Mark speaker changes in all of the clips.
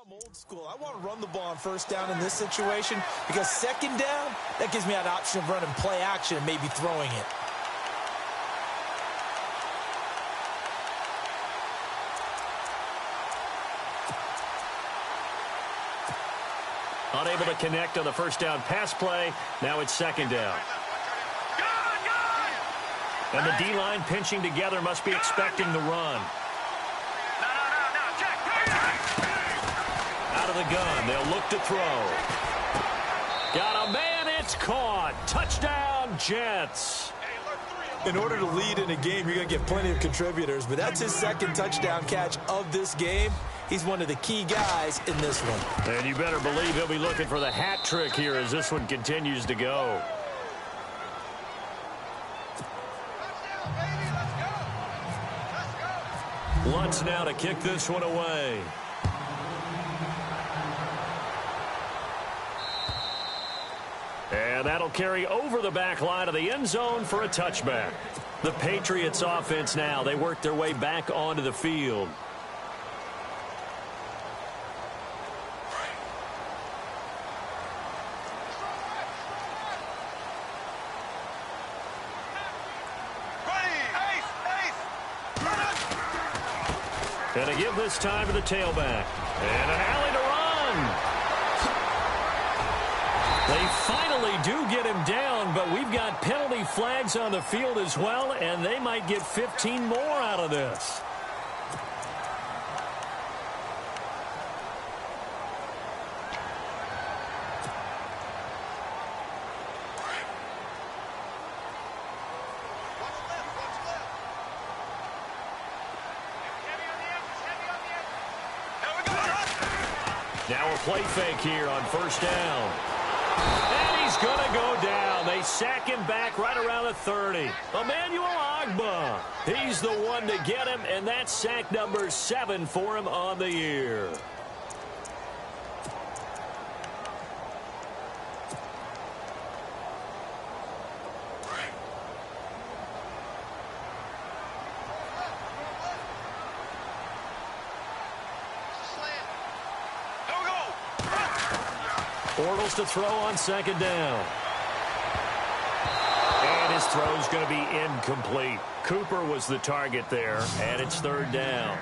Speaker 1: I'm old school. I want to run the ball on first down in this situation because second down, that gives me an option of running play action and maybe throwing it.
Speaker 2: Unable to connect on the first down pass play. Now it's second down. And the D-line pinching together must be expecting the run. Out of the gun, they'll look to throw. Got a man, it's caught. Touchdown, Jets.
Speaker 1: In order to lead in a game, you're going to get plenty of contributors, but that's his second touchdown catch of this game. He's one of the key guys in this one.
Speaker 2: And you better believe he'll be looking for the hat trick here as this one continues to go. Lutz now to kick this one away. And that'll carry over the back line of the end zone for a touchback. The Patriots offense now, they work their way back onto the field. And to give this time to the tailback. And an alley to run. They finally do get him down, but we've got penalty flags on the field as well, and they might get 15 more out of this. Now a play fake here on first down. And he's going to go down. They sack him back right around the 30. Emmanuel Ogbah. He's the one to get him, and that's sack number 7 for him on the year. Bortles to throw on second down. And his throw's going to be incomplete. Cooper was the target there, and it's third down.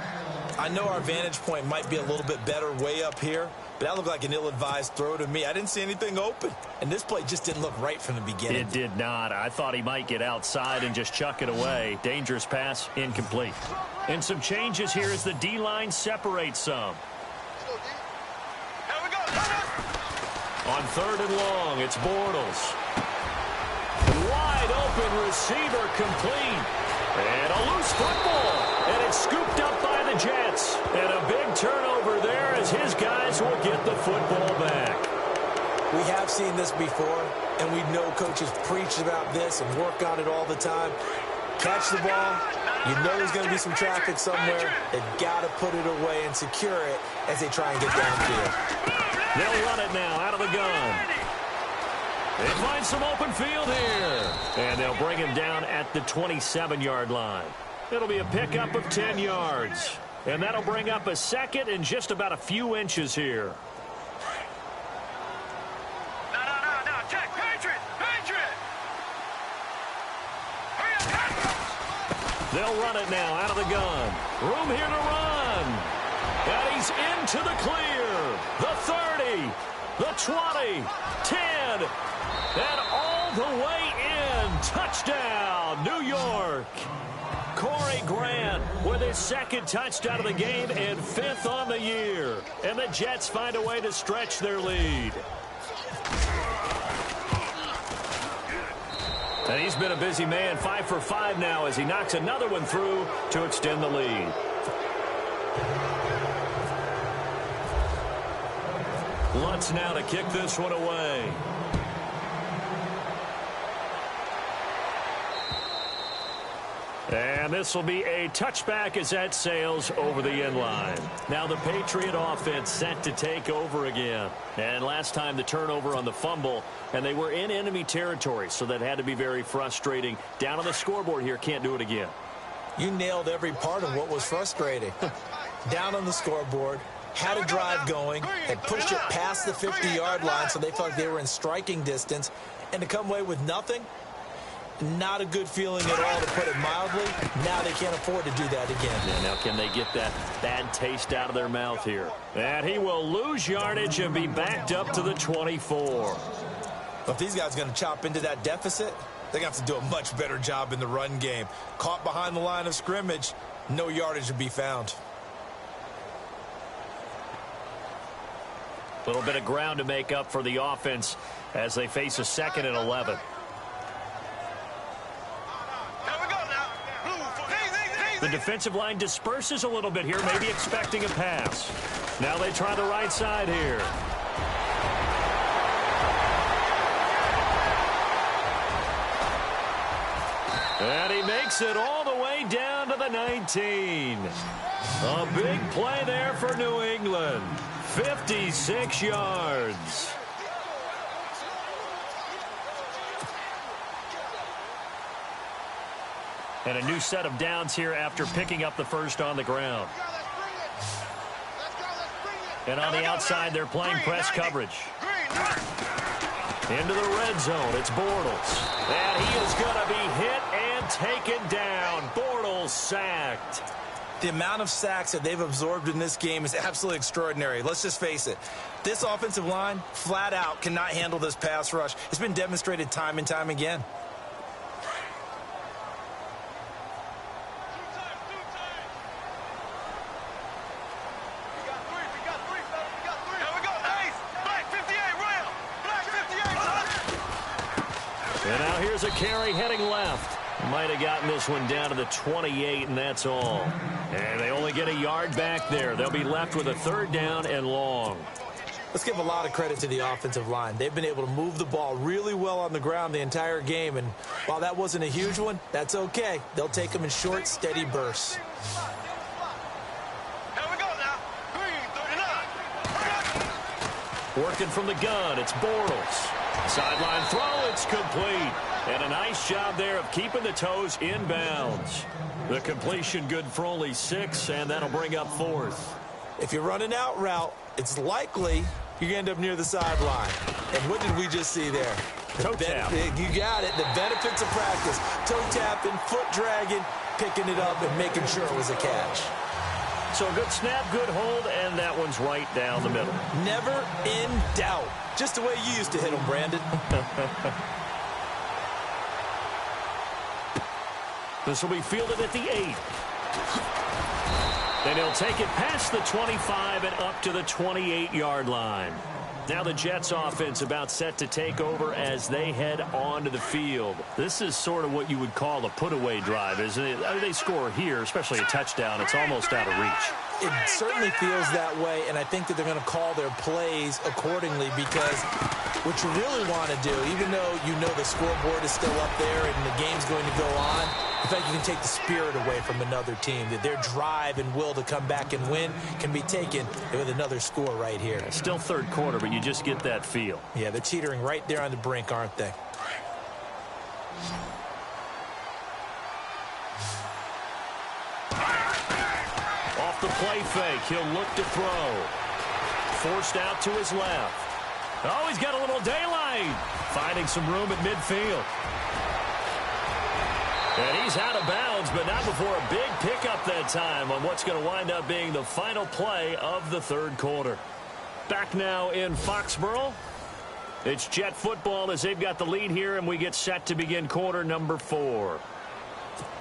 Speaker 1: I know our vantage point might be a little bit better way up here, but that looked like an ill-advised throw to me. I didn't see anything open, and this play just didn't look right from the beginning.
Speaker 2: It did not. I thought he might get outside and just chuck it away. Dangerous pass, incomplete. And some changes here as the D-line separates some. On third and long, it's Bortles. Wide open receiver complete. And a loose football. And it's scooped up by the Jets. And a big turnover there as his guys will get the football back.
Speaker 1: We have seen this before, and we know coaches preach about this and work on it all the time. Catch the ball. You know there's going to be some traffic somewhere. They've got to put it away and secure it as they try and get downfield.
Speaker 2: They'll run it now out of the gun. They find some open field here. And they'll bring him down at the 27-yard line. It'll be a pickup of 10 yards. And that'll bring up a second and just about a few inches here.
Speaker 3: No. Check. Patriot.
Speaker 2: They'll run it now out of the gun. Room here to run. And he's into the clear. The 30, the 20, 10, and all the way in. Touchdown, New York. Corey Grant with his second touchdown of the game and 5th on the year. And the Jets find a way to stretch their lead. And he's been a busy man, 5 for 5 now as he knocks another one through to extend the lead. Lutz now to kick this one away. And this will be a touchback as that sails over the end line. Now the Patriot offense set to take over again. And last time the turnover on the fumble, and they were in enemy territory, so that had to be very frustrating. Down on the scoreboard here, can't do it again.
Speaker 1: You nailed every part of what was frustrating. Down on the scoreboard, had a drive going, had pushed it past the 50-yard line so they felt like they were in striking distance, and to come away with nothing, not a good feeling at all, to put it mildly. Now they can't afford to do that again.
Speaker 2: Yeah, now can they get that bad taste out of their mouth here? And he will lose yardage and be backed up to the 24.
Speaker 1: Well, if these guys are going to chop into that deficit, they're going to have to do a much better job in the run game. Caught behind the line of scrimmage, no yardage to be found.
Speaker 2: A little bit of ground to make up for the offense as they face a 2nd and 11. The defensive line disperses a little bit here, maybe expecting a pass. Now they try the right side here. And he makes it all the way down to the 19. A big play there for New England. 56 yards. And a new set of downs here after picking up the first on the ground. And on the outside, they're playing press coverage. Into the red zone, it's Bortles. And he is going to be hit and taken down. Bortles sacked.
Speaker 1: The amount of sacks that they've absorbed in this game is absolutely extraordinary. Let's just face it. This offensive line, flat out, cannot handle this pass rush. It's been demonstrated time and time again.
Speaker 2: And now here's a carry heading left. Might have gotten this one down to the 28, and that's all. And they only get a yard back there. They'll be left with a 3rd down and long.
Speaker 1: Let's give a lot of credit to the offensive line. They've been able to move the ball really well on the ground the entire game, and while that wasn't a huge one, that's okay. They'll take them in short, steady bursts.
Speaker 2: Working from the gun, it's Bortles. Sideline throw, it's complete. And a nice job there of keeping the toes in bounds. The completion good for only 6, and that'll bring up 4th.
Speaker 1: If you're running out route, it's likely you're going to end up near the sideline. And what did we just see there?
Speaker 2: Toe tap.
Speaker 1: You got it. The benefits of practice. Toe tapping, foot dragging, picking it up, and making sure it was a catch.
Speaker 2: So good snap, good hold, and that one's right down the middle.
Speaker 1: Never in doubt. Just the way you used to hit them, Brandon.
Speaker 2: This will be fielded at the 8. Then he'll take it past the 25 and up to the 28-yard line. Now the Jets offense about set to take over as they head onto the field. This is sort of what you would call a put-away drive, isn't it? I mean, they score here, especially a touchdown. It's almost out of reach.
Speaker 1: It certainly feels that way, and I think that they're going to call their plays accordingly, because what you really want to do, even though you know the scoreboard is still up there and the game's going to go on, in fact, you can take the spirit away from another team, that their drive and will to come back and win can be taken with another score right here.
Speaker 2: Still 3rd quarter, but you just get that feel.
Speaker 1: Yeah, they're teetering right there on the brink, aren't they?
Speaker 2: Off the play fake, he'll look to throw. Forced out to his left. Oh, he's got a little daylight. Finding some room at midfield. And he's out of bounds, but not before a big pickup that time on what's going to wind up being the final play of the 3rd quarter. Back now in Foxborough. It's Jet football as they've got the lead here, and we get set to begin quarter number 4.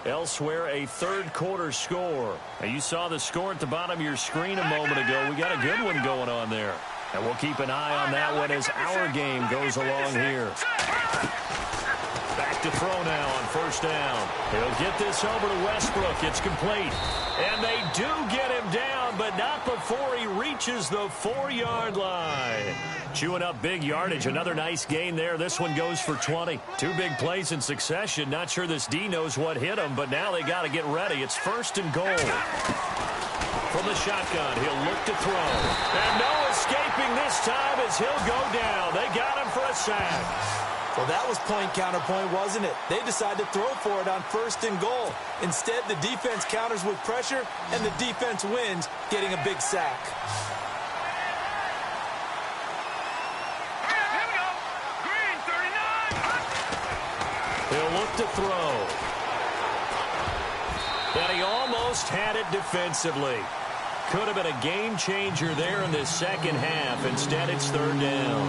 Speaker 2: Elsewhere, a 3rd quarter score. Now, you saw the score at the bottom of your screen a moment ago. We got a good one going on there. And we'll keep an eye on that one as our game goes along here. Back to throw now on 1st down. He'll get this over to Westbrook. It's complete. And they do get him down, but not before he reaches the 4-yard line. Chewing up big yardage. Another nice gain there. This one goes for 20. 2 big plays in succession. Not sure this D knows what hit him, but now they got to get ready. It's 1st and goal. From the shotgun, he'll look to throw. And no escaping this time as he'll go down. They got him for a sack.
Speaker 1: Well, that was point-counterpoint, wasn't it? They decided to throw for it on 1st and goal. Instead, the defense counters with pressure, and the defense wins, getting a big sack.
Speaker 3: Here we go. Green, 39.
Speaker 2: He'll look to throw. And he almost had it defensively. Could have been a game changer there in this second half. Instead, it's 3rd down.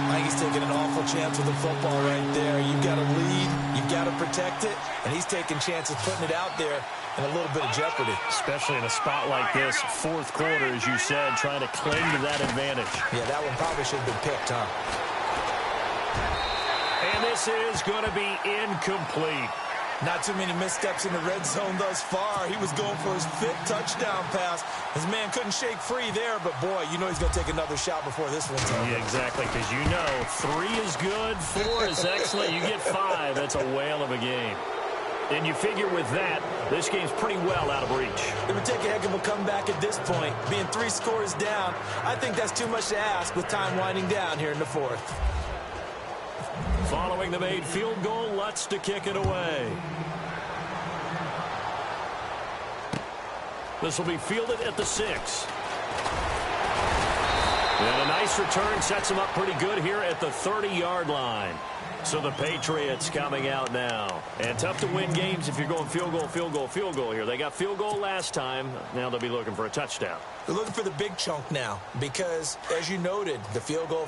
Speaker 1: I think he's taking an awful chance with the football right there. You've got to lead, you've got to protect it, and he's taking chances putting it out there in a little bit of jeopardy.
Speaker 2: Especially in a spot like this, 4th quarter, as you said, trying to cling to that advantage.
Speaker 1: Yeah, that one probably should have been picked, huh?
Speaker 2: And this is going to be incomplete.
Speaker 1: Not too many missteps in the red zone thus far. He was going for his 5th touchdown pass. His man couldn't shake free there, but boy, you know he's going to take another shot before this one's over.
Speaker 2: Yeah, exactly, because you know 3 is good, 4 is excellent. You get 5, that's a whale of a game. And you figure with that, this game's pretty well out of reach.
Speaker 1: It would take a heck of a comeback at this point. Being 3 scores down, I think that's too much to ask with time winding down here in the 4th.
Speaker 2: Following the made field goal, Lutz to kick it away. This will be fielded at the 6. And a nice return sets him up pretty good here at the 30-yard line. So the Patriots coming out now. And tough to win games if you're going field goal, field goal, field goal here. They got field goal last time. Now they'll be looking for a touchdown.
Speaker 1: They're looking for the big chunk now because, as you noted, the field goal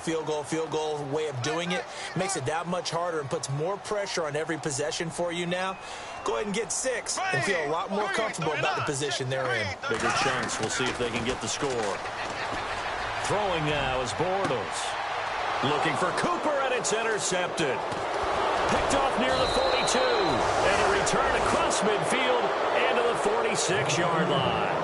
Speaker 1: way of doing it makes it that much harder and puts more pressure on every possession for you now. Go ahead and get 6 and feel a lot more comfortable about the position they're in.
Speaker 2: Bigger chunks. We'll see if they can get the score. Throwing now is Bortles. Looking for Cooper, and it's intercepted. Picked off near the 42. And a return across midfield and to the 46-yard line.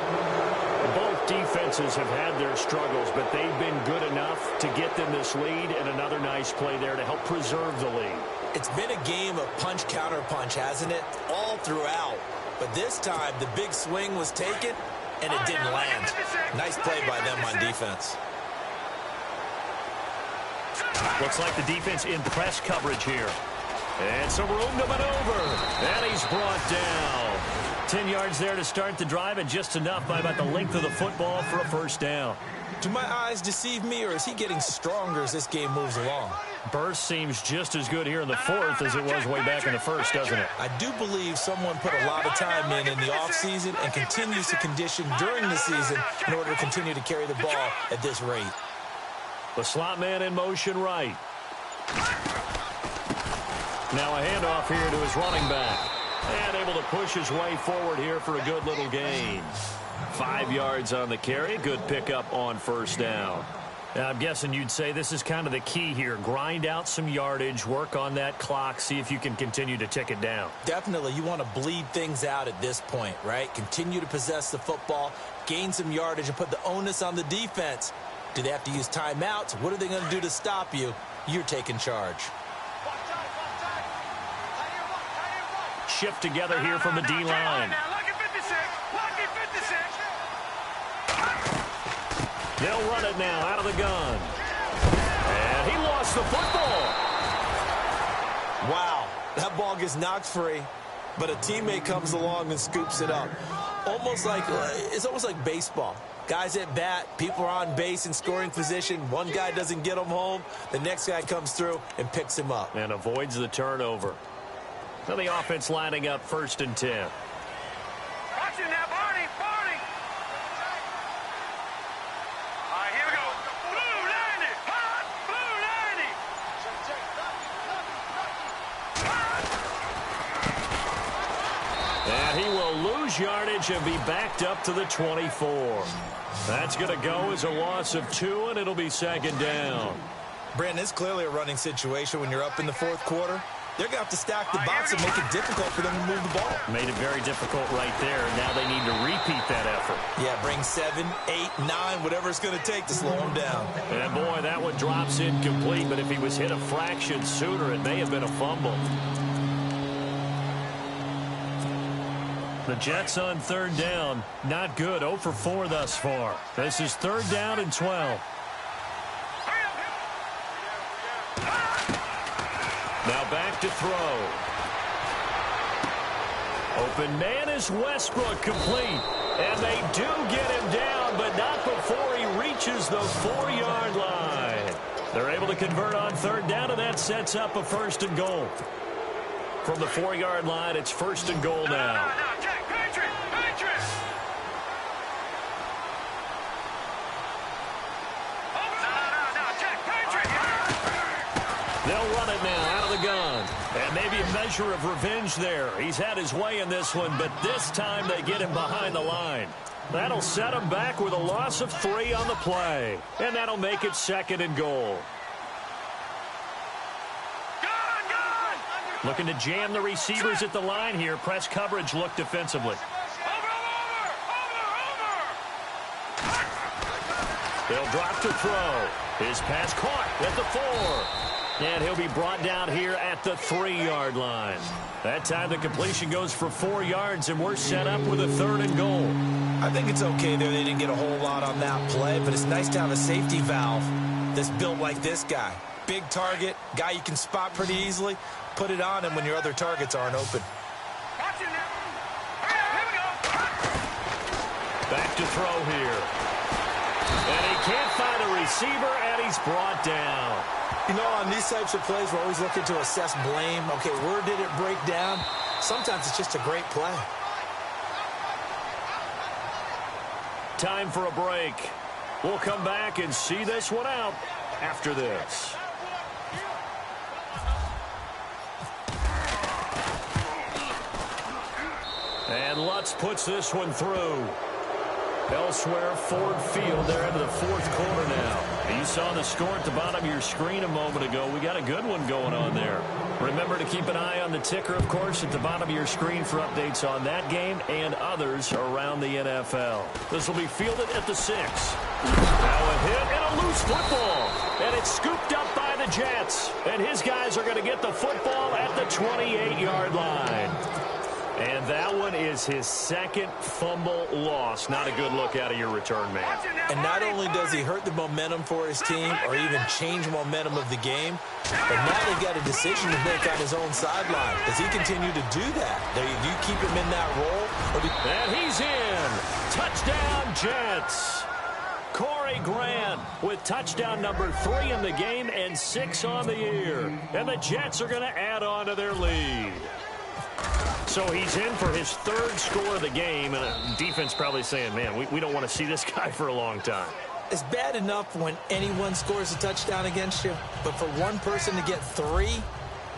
Speaker 2: Both defenses have had their struggles, but they've been good enough to get them this lead, and another nice play there to help preserve the lead.
Speaker 1: It's been a game of punch-counter-punch, hasn't it? All throughout. But this time, the big swing was taken, and it didn't land. Nice play by them on defense.
Speaker 2: Looks like the defense in press coverage here. And some room to maneuver. And he's brought down. 10 yards there to start the drive, and just enough by about the length of the football for a 1st down.
Speaker 1: Do my eyes deceive me, or is he getting stronger as this game moves along?
Speaker 2: Burst seems just as good here in the 4th as it was way back in the 1st, doesn't it?
Speaker 1: I do believe someone put a lot of time in the offseason and continues to condition during the season in order to continue to carry the ball at this rate.
Speaker 2: The slot man in motion right. Now a handoff here to his running back. And able to push his way forward here for a good little gain. 5 yards on the carry. Good pickup on 1st down. Now, I'm guessing you'd say this is kind of the key here. Grind out some yardage, work on that clock, see if you can continue to tick it down.
Speaker 1: Definitely. You want to bleed things out at this point, right? Continue to possess the football, gain some yardage, and put the onus on the defense. Do they have to use timeouts? What are they going to do to stop you? You're taking charge.
Speaker 2: Shift together here from the D-line. They'll run it now out of the gun. And he lost the football.
Speaker 1: Wow, that ball gets knocked free, but a teammate comes along and scoops it up. It's almost like baseball. Guys at bat, people are on base in scoring position. One guy doesn't get him home. The next guy comes through and picks him up.
Speaker 2: And avoids the turnover. Now the offense lining up 1st and 10.
Speaker 3: Watch it now, Barney. All right, here we go. Blue 90. Hot. Blue 90.
Speaker 2: And he will lose yardage and be backed up to the 24. That's going to go as a loss of 2, and it'll be 2nd down.
Speaker 1: Brandon, it's clearly a running situation when you're up in the 4th quarter. They're going to have to stack the box and make it difficult for them to move the ball.
Speaker 2: Made it very difficult right there. Now they need to repeat that effort.
Speaker 1: Yeah, bring 7, 8, 9, whatever it's going to take to slow them down.
Speaker 2: And boy, that one drops incomplete, but if he was hit a fraction sooner, it may have been a fumble. The Jets on 3rd down. Not good. 0 for 4 thus far. This is 3rd down and 12. Now back to throw. Open man is Westbrook, complete. And they do get him down, but not before he reaches the 4-yard line. They're able to convert on third down, and that sets up a 1st and goal. From the 4-yard line, it's 1st and goal now. They'll run it now out of the gun. And maybe a measure of revenge there. He's had his way in this one, but this time they get him behind the line. That'll set him back with a loss of 3 on the play. And that'll make it 2nd and goal. Looking to jam the receivers at the line here. Press coverage look defensively. They'll drop to throw. His pass caught at the 4. And he'll be brought down here at the 3-yard line. That time the completion goes for 4 yards, and we're set up with a 3rd and goal.
Speaker 1: I think it's okay there. They didn't get a whole lot on that play, but it's nice to have a safety valve that's built like this guy. Big target, guy you can spot pretty easily. Put it on him when your other targets aren't open.
Speaker 2: Back to throw here. And he can't find a receiver, and he's brought down.
Speaker 1: You know, on these types of plays, we're always looking to assess blame. Okay, where did it break down? Sometimes it's just a great play.
Speaker 2: Time for a break. We'll come back and see this one out after this. And Lutz puts this one through. Elsewhere, Ford Field, they're into the 4th quarter now. You saw the score at the bottom of your screen a moment ago. We got a good one going on there. Remember to keep an eye on the ticker, of course, at the bottom of your screen for updates on that game and others around the NFL. This will be fielded at the 6. Now a hit and a loose football. And it's scooped up by the Jets. And his guys are going to get the football at the 28-yard line. And that one is his 2nd fumble loss. Not a good look out of your return man.
Speaker 1: And not only does he hurt the momentum for his team or even change momentum of the game, but now they got a decision to make on his own sideline. Does he continue to do that? Do you keep him in that role?
Speaker 2: And he's in. Touchdown, Jets. Corey Grant with touchdown number 3 in the game and 6 on the year. And the Jets are going to add on to their lead. So he's in for his 3rd score of the game, and the defense probably saying, man, we don't want to see this guy for a long time.
Speaker 1: It's bad enough when anyone scores a touchdown against you, but for one person to get 3,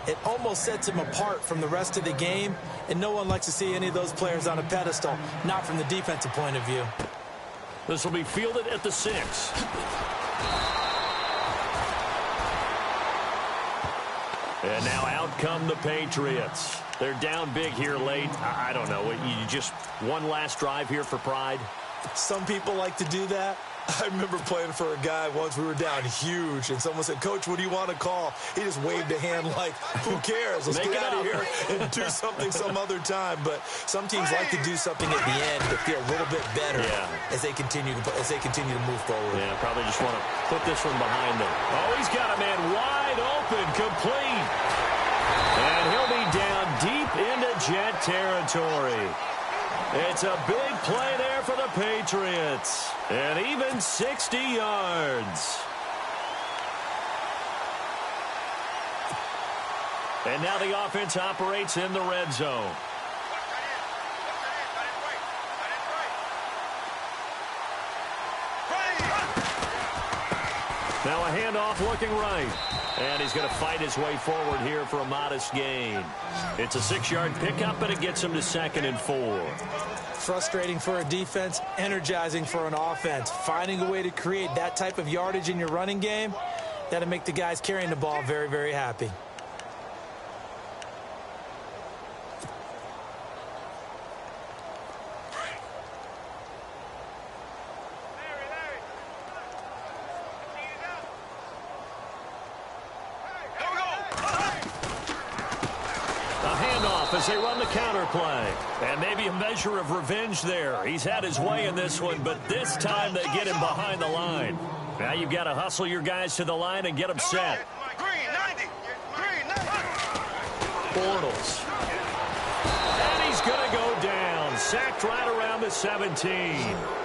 Speaker 1: it almost sets him apart from the rest of the game, and no one likes to see any of those players on a pedestal, not from the defensive point of view.
Speaker 2: This will be fielded at the 6. And now out come the Patriots. They're down big here late. I don't know. You just one last drive here for pride?
Speaker 1: Some people like to do that. I remember playing for a guy once. We were down huge, and someone said, "Coach, what do you want to call?" He just waved a hand like, who cares? Let's get out of here and do something some other time. But some teams like to do something at the end to feel a little bit better as they continue to move forward.
Speaker 2: Yeah, probably just want to put this one behind them. Oh, he's got a man wide open, complete. And he'll be down deep into Jet territory. It's a big play there for the Patriots. And even 60 yards. And now the offense operates in the red zone. Now a handoff looking right. And he's going to fight his way forward here for a modest gain. It's a 6-yard pickup, but it gets him to 2nd and 4.
Speaker 1: Frustrating for a defense, energizing for an offense. Finding a way to create that type of yardage in your running game, that'll make the guys carrying the ball very, very happy.
Speaker 2: As they run the counter play. And maybe a measure of revenge there. He's had his way in this one, but this time they get him behind the line. Now you've got to hustle your guys to the line and get them set.
Speaker 3: Green, 90. Green, 90.
Speaker 2: Bortles. And he's going to go down. Sacked right around the 17.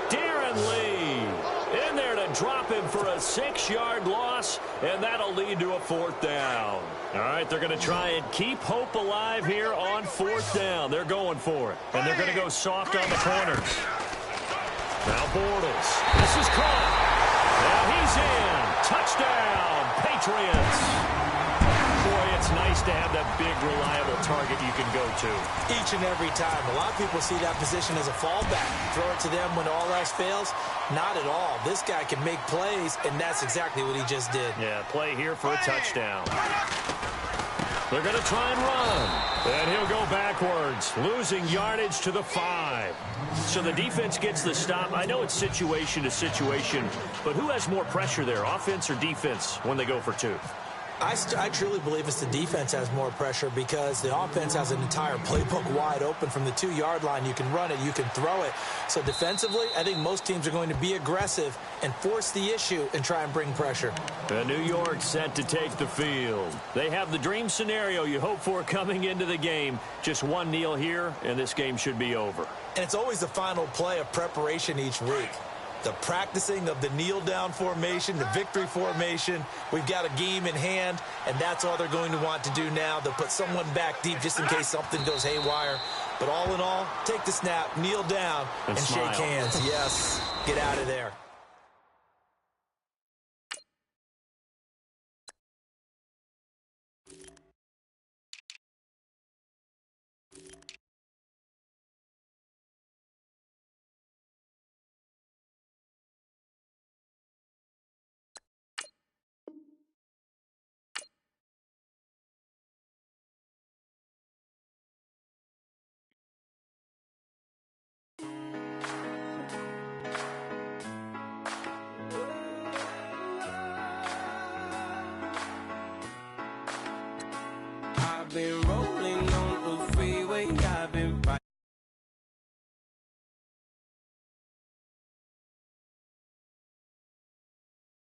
Speaker 2: Darren Lee in there to drop him for a 6-yard loss, and that'll lead to a 4th down. All right, they're going to try and keep hope alive here on 4th down. They're going for it, and they're going to go soft on the corners. Now Bortles. This is caught. Now he's in. Touchdown, Patriots. Boy, it's nice to have that big, reliable target you can go to.
Speaker 1: Each and every time. A lot of people see that position as a fallback. Throw it to them when all else fails. Not at all. This guy can make plays, and that's exactly what he just did.
Speaker 2: Yeah, play here for a touchdown. They're going to try and run. And he'll go backwards, losing yardage to the 5. So the defense gets the stop. I know it's situation to situation, but who has more pressure there, offense or defense, when they go for 2?
Speaker 1: I truly believe it's the defense has more pressure because the offense has an entire playbook wide open from the 2-yard line. You can run it, you can throw it. So defensively, I think most teams are going to be aggressive and force the issue and try and bring pressure.
Speaker 2: New York set to take the field. They have the dream scenario you hope for coming into the game. Just one kneel here, and this game should be over.
Speaker 1: And it's always the final play of preparation each week. The practicing of the kneel-down formation, the victory formation. We've got a game in hand, and that's all they're going to want to do now. They'll put someone back deep just in case something goes haywire. But all in all, take the snap, kneel down, and shake hands. Yes, get out of there.
Speaker 4: Been rolling on the freeway, I've